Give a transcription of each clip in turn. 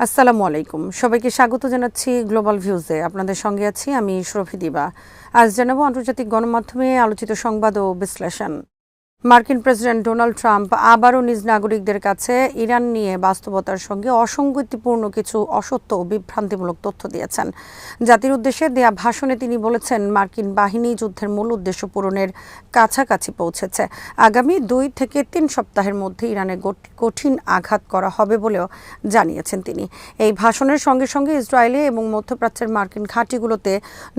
আসসালামু আলাইকুম, সবাইকে স্বাগত জানাচ্ছি গ্লোবাল ভিউজে। আপনাদের সঙ্গে আছি আমি শরফি দিবা। আজ জানাবো আন্তর্জাতিক গণমাধ্যমে আলোচিত সংবাদ ও বিশ্লেষণ। মার্কিন প্রেসিডেন্ট ডোনাল্ড ট্রাম্প আবারও নিজ নাগরিকদের কাছে ইরান নিয়ে বাস্তবতার সঙ্গে অসঙ্গতিপূর্ণ কিছু অসত্য ও বিভ্রান্তিমূলক তথ্য দিয়েছেন। জাতির উদ্দেশ্যে দেয়া ভাষণে তিনি বলেছেন, মার্কিন বাহিনী যুদ্ধের মূল উদ্দেশ্য পূরণের কাছাকাছি পৌঁছেছে। আগামী 2 থেকে 3 সপ্তাহের মধ্যে ইরানে কঠিন আঘাত করা হবে বলেও জানিয়েছেন তিনি। এই ভাষণের সঙ্গে সঙ্গে ইসরায়েলে এবং মধ্যপ্রাচ্যের মার্কিন ঘাঁটিগুলোতে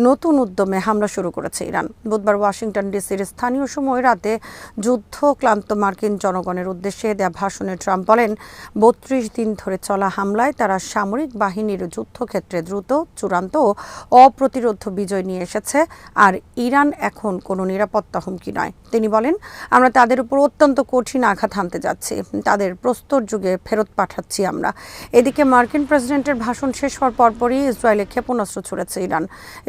নতুন উদ্যমে হামলা শুরু করেছে ইরান। বুধবার ওয়াশিংটন ডিসির স্থানীয় সময় রাতে যুদ্ধক্লান্ত মার্কিন জনগণের উদ্দেশ্যে দেয়া ভাষণে ট্রাম্প বলেন, 32 দিন ধরে চলা হামলায় তারা সামরিক বাহিনীর যুদ্ধক্ষেত্রে দ্রুত, চূড়ান্ত ও অপ্রতিরোধ বিজয় নিয়ে এসেছে, আর ইরান এখন কোনো নিরাপত্তা হুমকি নয়। তিনি বলেন, আমরা তাদের উপর অত্যন্ত কঠিন আঘাত হানতে যাচ্ছি, তাদের প্রস্তর যুগে ফেরত পাঠাচ্ছি আমরা। এদিকে মার্কিন প্রেসিডেন্টের ভাষণ শেষ হওয়ার পরপরই ইসরায়েলে ক্ষেপণাস্ত্র ছুড়েছে ইরান।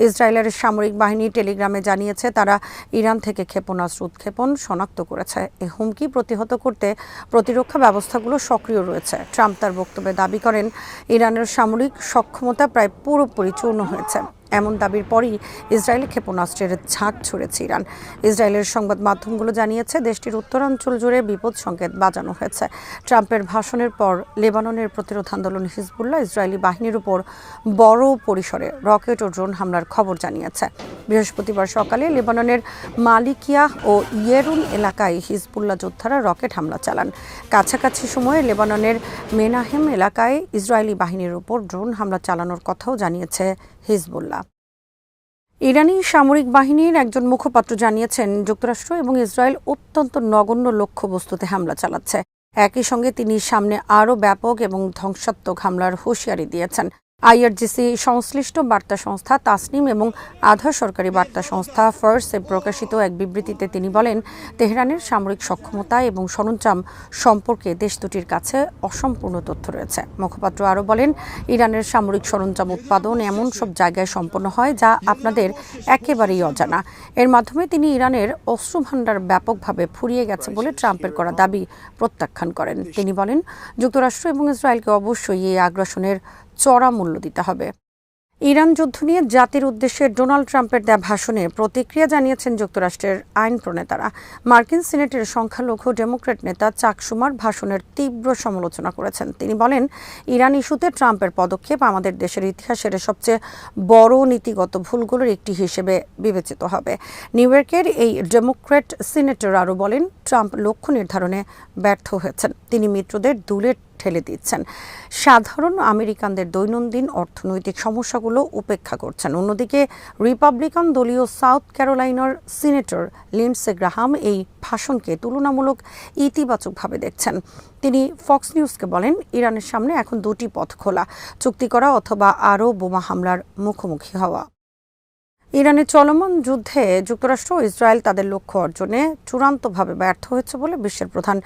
ইসরায়েলের সামরিক বাহিনী টেলিগ্রামে জানিয়েছে, তারা ইরান থেকে ক্ষেপণাস্ত্র উৎক্ষেপণ শনাক্ত করেছে। এই হুমকি প্রতিহত করতে প্রতিরক্ষা ব্যবস্থাগুলো সক্রিয় রয়েছে। ট্রাম্প তার বক্তব্যে দাবি করেন, ইরানের সামরিক সক্ষমতা প্রায় পুরোপুরি চূর্ণ হয়েছে। এমন দাবির পরই ইসরায়েলি ক্ষেপণাস্ত্রের ঝাঁক ছুড়েছে ইরান। ইসরায়েলের সংবাদ মাধ্যমগুলো জানিয়েছে, দেশটির উত্তরাঞ্চল জুড়ে বিপদ সংকেত বাজানো হয়েছে। ট্রাম্পের ভাষণের পর লেবাননের প্রতিরোধ আন্দোলন হিজবুল্লাহ ইসরায়েলি বাহিনীর উপর বড় পরিসরে রকেট ও ড্রোন হামলার খবর জানিয়েছে। বৃহস্পতিবার সকালে লেবাননের মালিকিয়া ও ইয়েরুন এলাকায় হিজবুল্লাহ যোদ্ধারা রকেট হামলা চালান। কাছাকাছি সময়ে লেবাননের মেনাহেম এলাকায় ইসরায়েলি বাহিনীর উপর ড্রোন হামলা চালানোর কথাও জানিয়েছে হিজবুল্লাহ। ইরানি সামরিক বাহিনীর একজন মুখপাত্র জানিয়েছেন, যুক্তরাষ্ট্র এবং ইসরায়েল অত্যন্ত নগণ্য লক্ষ্যবস্তুতে হামলা চালাচ্ছে। একই সঙ্গে তিনি সামনে আরও ব্যাপক এবং ধ্বংসাত্মক হামলার হুঁশিয়ারি দিয়েছেন। আইআরজিসি সংশ্লিষ্ট বার্তা সংস্থা তাসনিম এবং আধা সরকারি বার্তা সংস্থা ফার্সে প্রকাশিত এক বিবৃতিতে তিনি বলেন, তেহরানের সামরিক সক্ষমতা এবং সরঞ্জাম সম্পর্কে দেশ দুটির কাছে অসম্পূর্ণ তথ্য রয়েছে। মুখপাত্র আরও বলেন, ইরানের সামরিক সরঞ্জাম উৎপাদন এমন সব জায়গায় সম্পন্ন হয় যা আপনাদের একেবারেই অজানা। এর মাধ্যমে তিনি ইরানের অস্ত্রভাণ্ডার ব্যাপকভাবে ফুরিয়ে গেছে বলে ট্রাম্পের করা দাবি প্রত্যাখ্যান করেন। তিনি বলেন, যুক্তরাষ্ট্র এবং ইসরায়েলকে অবশ্যই এই আগ্রাসনের চড়া মূল্য দিতে হবে। ইরান যুদ্ধ নিয়ে জাতির উদ্দেশ্যে ডোনাল্ড ট্রাম্পের দেয়া ভাষণে প্রতিক্রিয়া জানিয়েছেন যুক্তরাষ্ট্রের আইন প্রণেতারা। মার্কিন সিনেটের সংখ্যালঘু ডেমোক্র্যাট নেতা চাক শুমার ভাষণের তীব্র সমালোচনা করেছেন। তিনি বলেন, ইরান ইস্যুতে ট্রাম্পের পদক্ষেপ আমাদের দেশের ইতিহাসের সবচেয়ে বড় নীতিগত ভুলগুলোর একটি হিসেবে বিবেচিত হবে। নিউ ইয়র্কের এই ডেমোক্র্যাট সিনেটর আরও বলেন, ট্রাম্প লক্ষ্য নির্ধারণে ব্যর্থ হয়েছেন। তিনি মিত্রদের দূরে ঠেলে দিচ্ছেন, সাধারণ আমেরিকানদের দৈনন্দিন অর্থনৈতিক সমস্যাগুলো উপেক্ষা করছেন। অন্যদিকে রিপাবলিকান দলীয় সাউথ ক্যারোলাইনার সিনেটর লিন্ডসে গ্রাহাম এই ভাষণকে তুলনামূলক ইতিবাচকভাবে দেখছেন। তিনি ফক্স নিউজকে বলেন, ইরানের সামনে এখন 2টি পথ খোলা, চুক্তি করা অথবা আরও বোমা হামলার মুখোমুখি হওয়া। ইরানের চলমান যুদ্ধে যুক্তরাষ্ট্র ও ইসরায়েল তাদের লক্ষ্য অর্জনে চূড়ান্তভাবে ব্যর্থ হয়েছে বলে বিশ্বের প্রধান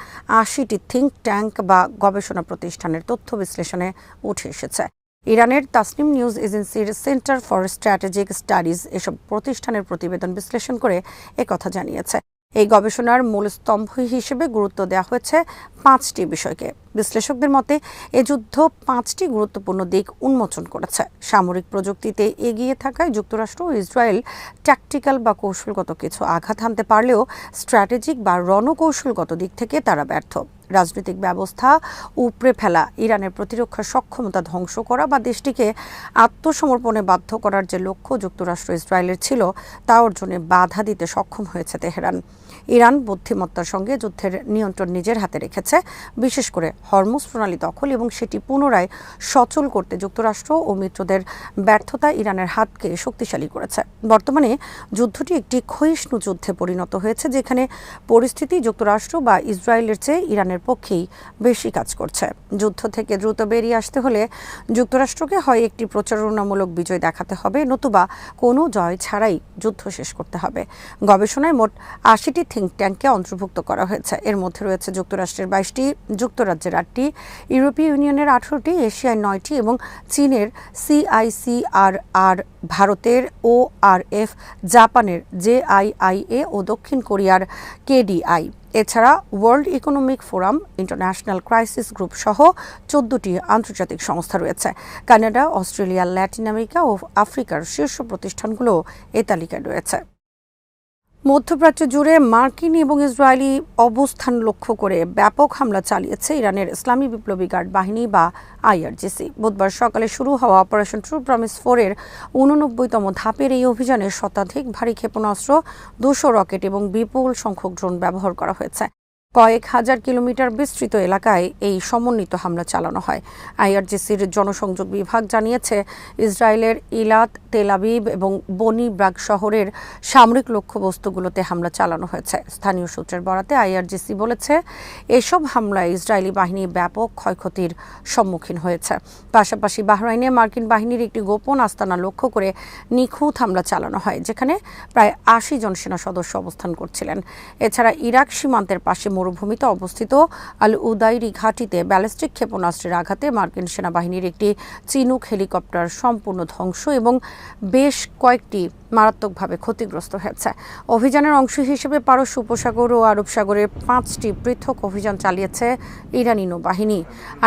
80টি থিঙ্ক ট্যাঙ্ক বা গবেষণা প্রতিষ্ঠানের তথ্য বিশ্লেষণে উঠে এসেছে। ইরানের তাসনিম নিউজ এজেন্সির সেন্টার ফর স্ট্র্যাটেজিক স্টাডিজ এসব প্রতিষ্ঠানের প্রতিবেদন বিশ্লেষণ করে একথা জানিয়েছে। এই গবেষণার মূল স্তম্ভ হিসেবে গুরুত্ব দেওয়া হয়েছে 5টি বিষয়কে। বিশ্লেষকদের মতে এ যুদ্ধ 5টি গুরুত্বপূর্ণ দিক উন্মোচন করেছে। সামরিক প্রযুক্তিতে এগিয়ে থাকায় যুক্তরাষ্ট্র ও ইসরায়েল ট্যাকটিক্যাল বা কৌশলগত কিছু আঘাত হানতে পারলেও স্ট্র্যাটেজিক বা রণকৌশলগত দিক থেকে তারা ব্যর্থ। রাজনৈতিক ব্যবস্থা উপড়ে ফেলা, ইরানের প্রতিরক্ষা সক্ষমতা ধ্বংস করা বা দেশটিকে আত্মসমর্পণে বাধ্য করার যে লক্ষ্য যুক্তরাষ্ট্র ইসরায়েলের ছিল, তা অর্জনে বাধা দিতে সক্ষম হয়েছে তেহরান। ইরান বুদ্ধিমত্তার সঙ্গে যুদ্ধের নিয়ন্ত্রণ নিজের হাতে রেখেছে, বিশেষ করে হরমুজ প্রণালী দখল এবং সেটি পুনরায় সচল করতে যুক্তরাষ্ট্র ও মিত্রদের ব্যর্থতা ইরানের হাতকে শক্তিশালী করেছে। বর্তমানে যুদ্ধটি একটি ক্ষয়িষ্ণু যুদ্ধে পরিণত হয়েছে, যেখানে পরিস্থিতি যুক্তরাষ্ট্র বা ইসরায়েলের চেয়ে ইরানের পক্ষেই বেশি কাজ করছে। যুদ্ধ থেকে দ্রুত বেরিয়ে আসতে হলে যুক্তরাষ্ট্রকে হয় একটি প্রচারণামূলক বিজয় দেখাতে হবে, নতুবা কোনো জয় ছাড়াই যুদ্ধ শেষ করতে হবে। গবেষণায় মোট 80টি থিঙ্ক ট্যাঙ্ককে অন্তর্ভুক্ত করা হয়েছে। এর মধ্যে রয়েছে যুক্তরাষ্ট্রের 22টি, যুক্তরাজ্যের 8টি, ইউরোপীয় ইউনিয়নের 18টি, এশিয়ার 9টি এবং চীনের CICRR, ভারতের ORF, জাপানের JIIA ও দক্ষিণ কোরিয়ার KDI। এছাড়া world economic forum, international crisis group সহ 14টি আন্তর্জাতিক সংস্থা রয়েছে। কানাডা, অস্ট্রেলিয়া, ল্যাটিন আমেরিকা ও আফ্রিকার শীর্ষ প্রতিষ্ঠানগুলো এ তালিকায় রয়েছে। মধ্যপ্রাচ্য জুড়ে মার্কিন এবং ইসরায়েলি অবস্থান লক্ষ্য করে ব্যাপক হামলা চালিয়েছে ইরানের ইসলামী বিপ্লবী গার্ড বাহিনী বা আইআরজিসি। বুধবার সকালে শুরু হওয়া অপারেশন ট্রু প্রমিস 4-এর 89তম ধাপের এই অভিযানে শতাধিক ভারী ক্ষেপণাস্ত্র, 200 রকেট এবং বিপুল সংখ্যক ড্রোন ব্যবহার করা হয়েছে। কয়েক হাজার কিলোমিটার বিস্তৃত এলাকায় এই সমন্বিত হামলা চালানো হয়। আইআরজিসির জনসংযোগ বিভাগ জানিয়েছে, ইসরায়েলের ইলাত, তেল আবিব এবং বনি ব্রাগ শহরের সামরিক লক্ষ্যবস্তুগুলোতে হামলা চালানো হয়েছে। স্থানীয় সূত্রের বরাতে আইআরজিসি বলেছে, এসব হামলায় ইসরায়েলি বাহিনী ব্যাপক ক্ষয়ক্ষতির সম্মুখীন হয়েছে। পাশাপাশি বাহরাইনে মার্কিন বাহিনীর একটি গোপন আস্তানা লক্ষ্য করে নিখুঁত হামলা চালানো হয়, যেখানে প্রায় 80 জন সেনা সদস্য অবস্থান করছিলেন। এছাড়া ইরাক সীমান্তের পাশে মরুভূমিতে অবস্থিত আল উদাইরি ঘাঁটিতে ব্যালিস্টিক ক্ষেপণাস্ত্রের আঘাতে মার্কিন সেনাবাহিনীর একটি চিনুক হেলিকপ্টার সম্পূর্ণ ধ্বংস এবং বেশ কয়েকটি মারাত্মকভাবে ক্ষতিগ্রস্ত হয়েছে। অভিযানের অংশ হিসেবে পারস্য উপসাগর ও আরব সাগরে 5টি পৃথক অভিযান চালিয়েছে ইরানি নৌবাহিনী।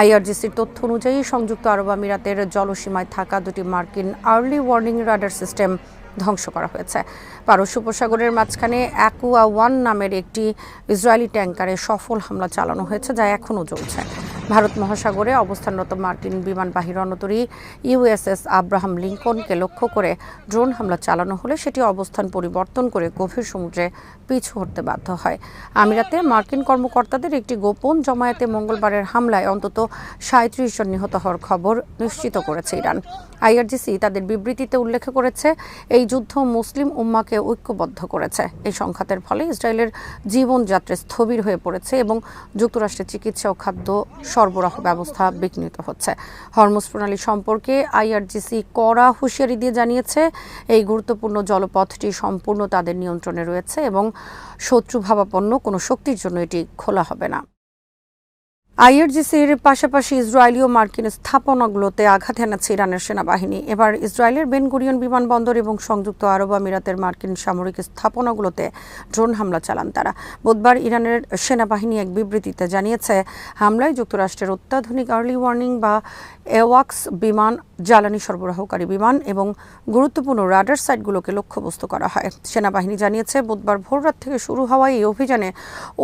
আইআরজিসির তথ্য অনুযায়ী সংযুক্ত আরব আমিরাতের জলসীমায় থাকা 2টি মার্কিন আর্লি ওয়ার্নিং রাডার সিস্টেম ধ্বংস করা হয়েছে। পারস্য উপসাগরের মাঝখানে অ্যাকুয়া 1 নামের একটি ইসরায়েলি ট্যাঙ্কারে সফল হামলা চালানো হয়েছে, যা এখনও চলছে। ভারত মহাসাগরে অবস্থানরত মার্কিন বিমানবাহী রণতরী ইউএসএস আব্রাহাম লিঙ্কনকে লক্ষ্য করে ড্রোন হামলা চালানো হলে সেটি অবস্থান পরিবর্তন করে গভীর সমুদ্রে পিছু হটতে বাধ্য হয়। আমিরাতে মার্কিন কর্মকর্তাদের একটি গোপন জমায়েতে মঙ্গলবারের হামলায় অন্তত 37 জন নিহত হওয়ার খবর নিশ্চিত করেছে ইরান। আইআরজিসি তাদের বিবৃতিতে উল্লেখ করেছে, এই যুদ্ধ মুসলিম উম্মাকে ঐক্যবদ্ধ করেছে। এই সংঘাতের ফলে ইসরায়েলের জীবনযাত্রা স্থবির হয়ে পড়েছে এবং যুক্তরাষ্ট্রের চিকিৎসা ও খাদ্য সরবরাহ ব্যবস্থা বিঘ্নিত হচ্ছে। হরমুজ প্রণালী সম্পর্কে আইআরজিসি কড়া হুঁশিয়ারি দিয়ে জানিয়েছে, এই গুরুত্বপূর্ণ জলপথটি সম্পূর্ণ তাদের নিয়ন্ত্রণে রয়েছে এবং শত্রুভাবাপন্ন কোনো শক্তির জন্য এটি খোলা হবে না। আইআরজিসির পাশাপাশি ইসরায়েলি ও মার্কিন স্থাপনাগুলোতে আঘাত হানাচ্ছে ইরানের সেনাবাহিনী। এবার ইসরায়েলের বেন গুরিয়ন বিমানবন্দর এবং সংযুক্ত আরব আমিরাতের মার্কিন সামরিক স্থাপনাগুলোতে ড্রোন হামলা চালান তারা। বুধবার ইরানের সেনাবাহিনী এক বিবৃতিতে জানিয়েছে, হামলায় যুক্তরাষ্ট্রের অত্যাধুনিক আর্লি ওয়ার্নিং বা এওয়াক্স বিমান, জ্বালানি সরবরাহকারী বিমান এবং গুরুত্বপূর্ণ রাডার সাইটগুলোকে লক্ষ্যবস্তু করা হয়। সেনাবাহিনী জানিয়েছে, বুধবার ভোররাত থেকে শুরু হওয়া এই অভিযানে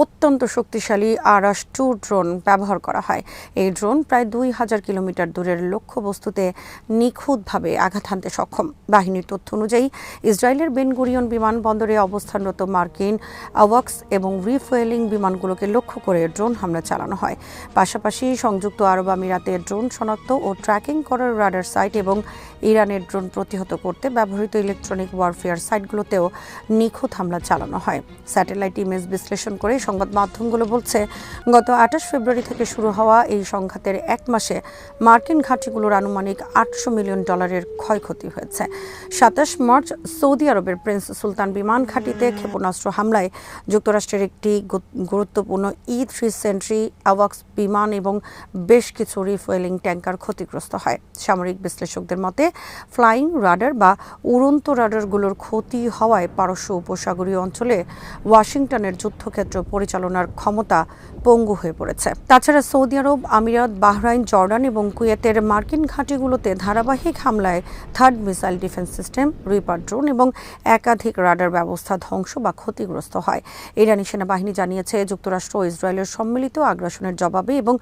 অত্যন্ত শক্তিশালী আরাস-2 ড্রোন ব্যবহার করা হয়। এই ড্রোন প্রায় 2000 কিলোমিটার দূরের লক্ষ্যবস্তুতে নিখুঁতভাবে আঘাত হানতে সক্ষম। বাহিনীর তথ্য অনুযায়ী ইসরায়েলের বেন গুরিয়ন বিমানবন্দরে অবস্থানরত মার্কিন আওয়াক্স এবং রিফুয়েলিং বিমানগুলোকে লক্ষ্য করে ড্রোন হামলা চালানো হয়। পাশাপাশি সংযুক্ত আরব আমিরাতে ড্রোন শনাক্ত ও ট্র্যাকিং করার রাডার সাইট এবং ইরানের ড্রোন প্রতিহত করতে ব্যবহৃত ইলেকট্রনিক ওয়ারফেয়ার সাইটগুলোতেও নিখুঁত হামলা চালানো হয়। স্যাটেলাইট ইমেজ বিশ্লেষণ করে সংবাদ মাধ্যমগুলো বলছে, গত 28 ফেব্রুয়ারি থেকে শুরু হওয়া এই সংঘাতের এক মাসে মার্কিন ঘাঁটিগুলোর আনুমানিক $800 মিলিয়ন ক্ষয়ক্ষতি হয়েছে। 27 মার্চ সৌদি আরবের প্রিন্স সুলতান বিমান ঘাঁটিতে ক্ষেপণাস্ত্র হামলায় যুক্তরাষ্ট্রের একটি গুরুত্বপূর্ণ E-3 সেন্ট্রি, আওয়াক্স বিমান এবং বেশ কিছু রিফুয়েলিং ট্যাঙ্কার ক্ষতিগ্রস্ত হয়। সামরিক বিশ্লেষকদের মতে, ফ্লাইং রাডার বা উড়ন্ত রাডারগুলোর ক্ষতি হওয়ায় পারস্য উপসাগরীয় অঞ্চলে ওয়াশিংটনের যুদ্ধক্ষেত্র পরিচালনার ক্ষমতা পঙ্গু হয়ে পড়েছে। তাছাড়া সৌদি আরব, আমিরাত, বাহরাইন, জর্ডান এবং কুয়েতের মার্কিন ঘাঁটিগুলোতে ধারাবাহিক হামলায় third missile defence system, reaper drone এবং একাধিক রাডার ব্যবস্থা ধ্বংস বা ক্ষতিগ্রস্ত হয়। ইরানি সেনাবাহিনী জানিয়েছে, যুক্তরাষ্ট্র ও ইসরায়েলের সম্মিলিত আগ্রাসনের জবাবে এবং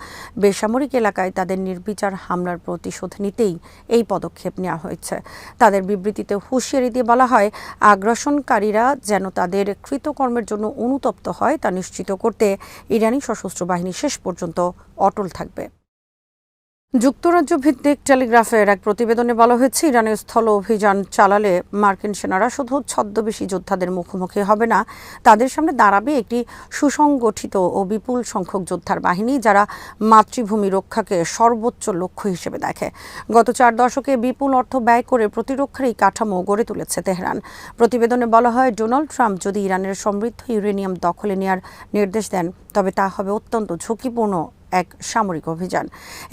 বেসামরিক এলাকায় তাদের নির্বিচার হামলার প্রতিশোধ নিতেই এই পদক্ষেপ নেওয়া হয়েছে। তাদের বিবৃতিতে হুঁশিয়ারি দিয়ে বলা হয়, আগ্রাসনকারীরা যেন তাদের কৃতকর্মের জন্য অনুতপ্ত হয় তা নিশ্চিত করতে ইরানি সশস্ত্র বাহিনী শেষ পর্যন্ত অটল থাকবে। যুক্তরাজ্য ভিত্তিক টেলিগ্রাফের এক প্রতিবেদনে বলা হয়েছে, ইরানের স্থল অভিযান চালালে মার্কিন সেনারা শুধু ছদ্মবেশী যোদ্ধাদের মুখোমুখি হবে না, তাদের সামনে দাঁড়াবে একটি সুসংগঠিত ও বিপুল সংখ্যক যোদ্ধার বাহিনী, যারা মাতৃভূমি রক্ষাকে সর্বোচ্চ লক্ষ্য হিসেবে দেখে। গত 4 দশকে বিপুল অর্থ ব্যয় করে প্রতিরক্ষার এই কাঠামো গড়ে তুলেছে তেহরান। প্রতিবেদনে বলা হয়, ডোনাল্ড ট্রাম্প যদি ইরানের সমৃদ্ধ ইউরেনিয়াম দখলে নেওয়ার নির্দেশ দেন, তবে তা হবে অত্যন্ত ঝুঁকিপূর্ণ এক সামরিক অভিযান।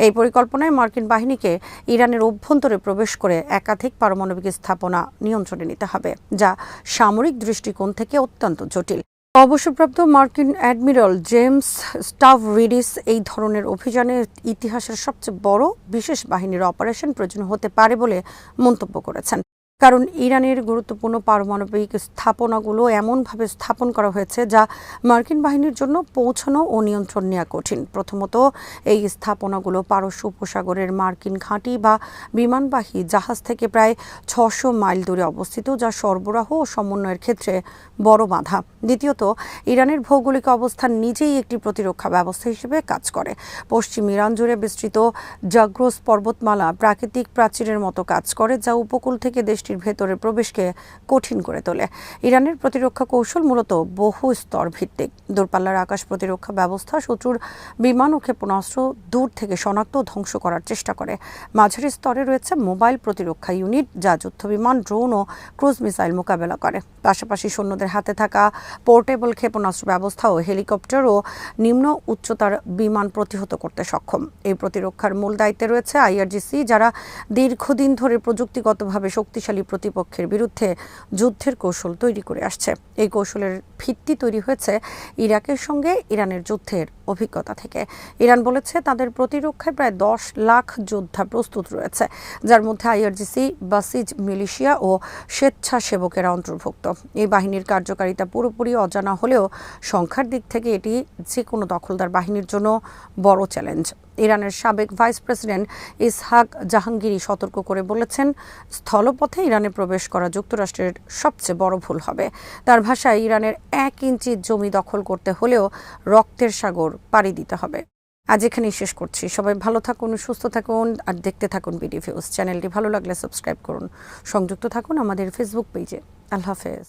এই পরিকল্পনায় মার্কিন বাহিনীকে ইরানের অভ্যন্তরে প্রবেশ করে একাধিক পারমাণবিক স্থাপনা নিয়ন্ত্রণে নিতে হবে, যা সামরিক দৃষ্টিকোণ থেকে অত্যন্ত জটিল। অবসরপ্রাপ্ত মার্কিন অ্যাডমিরাল জেমস স্টাভরিডিস এই ধরনের অভিযানে ইতিহাসের সবচেয়ে বড় বিশেষ বাহিনীর অপারেশন প্রয়োজন হতে পারে বলে মন্তব্য করেছেন। কারণ ইরানের গুরুত্বপূর্ণ পারমাণবিক স্থাপনাগুলো এমনভাবে স্থাপন করা হয়েছে যা মার্কিন বাহিনীর জন্য পৌঁছানো ও নিয়ন্ত্রণ নেওয়া কঠিন। প্রথমত, এই স্থাপনাগুলো পারস্য উপসাগরের মার্কিন ঘাঁটি বা বিমানবাহী জাহাজ থেকে প্রায় ৬০০ মাইল দূরে অবস্থিত, যা সরবরাহ ও সমন্বয়ের ক্ষেত্রে বড় বাধা। দ্বিতীয়ত, ইরানের ভৌগোলিক অবস্থান নিজেই একটি প্রতিরক্ষা ব্যবস্থা হিসেবে কাজ করে। পশ্চিম ইরান জুড়ে বিস্তৃত জাগ্রোস পর্বতমালা প্রাকৃতিক প্রাচীরের মতো কাজ করে, যা উপকূল থেকে দেশটির ভেতরে প্রবেশকে কঠিন করে তোলে। ইরানের প্রতিরক্ষা কৌশল মূলত বহু স্তর ভিত্তিক। দূরপাল্লার আকাশ প্রতিরক্ষা ব্যবস্থা শত্রুর বিমান ও ক্ষেপণাস্ত্র দূর থেকে শনাক্ত ও ধ্বংস করার চেষ্টা করে। মাঝারি স্তরে রয়েছে মোবাইল প্রতিরক্ষা ইউনিট, যা যুদ্ধবিমান, ড্রোন ও ক্রুজ মিসাইল মোকাবেলা করে। পাশাপাশি সৈন্যদের হাতে থাকা পোর্টেবল ক্ষেপণাস্ত্র ব্যবস্থা ও হেলিকপ্টার ও নিম্ন উচ্চতার বিমান প্রতিহত করতে সক্ষম। এই প্রতিরক্ষার মূল দায়িত্বে রয়েছে আইআরজিসি, যারা দীর্ঘদিন ধরে প্রযুক্তিগতভাবে শক্তিশালী প্রতিপক্ষের বিরুদ্ধে যুদ্ধের কৌশল তৈরি করে আসছে। এই কৌশলের ভিত্তি তৈরি হয়েছে ইরাকের সঙ্গে ইরানের যুদ্ধের অভিজ্ঞতা থেকে। ইরান বলেছে তাদের প্রতিরক্ষায় প্রায় ১০ লাখ যোদ্ধা প্রস্তুত রয়েছে, যার মধ্যে আইআরজিসি, বাসিজ মিলিশিয়া ও স্বেচ্ছাসেবকেরা অন্তর্ভুক্ত। এই বাহিনীর কার্যকারিতা পুরোপুরি অজানা হলেও সংখ্যার দিক থেকে এটি যে কোনো দখলদার বাহিনীর জন্য বড় চ্যালেঞ্জ। ইরানের সাবেক ভাইস প্রেসিডেন্ট ইসহাক জাহাঙ্গীরি সতর্ক করে বলেছেন, স্থলপথে ইরানে প্রবেশ করা যুক্তরাষ্ট্রের সবচেয়ে বড় ভুল হবে। তার ভাষায়, ইরানের ১ ইঞ্চি জমি দখল করতে হলেও রক্তের সাগর পাড়ি দিতে হবে। আজ এখানেই শেষ করছি। সবাই ভালো থাকুন, সুস্থ থাকুন আর দেখতে থাকুন বিডি ভিউজ। চ্যানেলটি ভালো লাগলে সাবস্ক্রাইব করুন। সংযুক্ত থাকুন আমাদের ফেসবুক পেজে। আল্লাহ হাফেজ।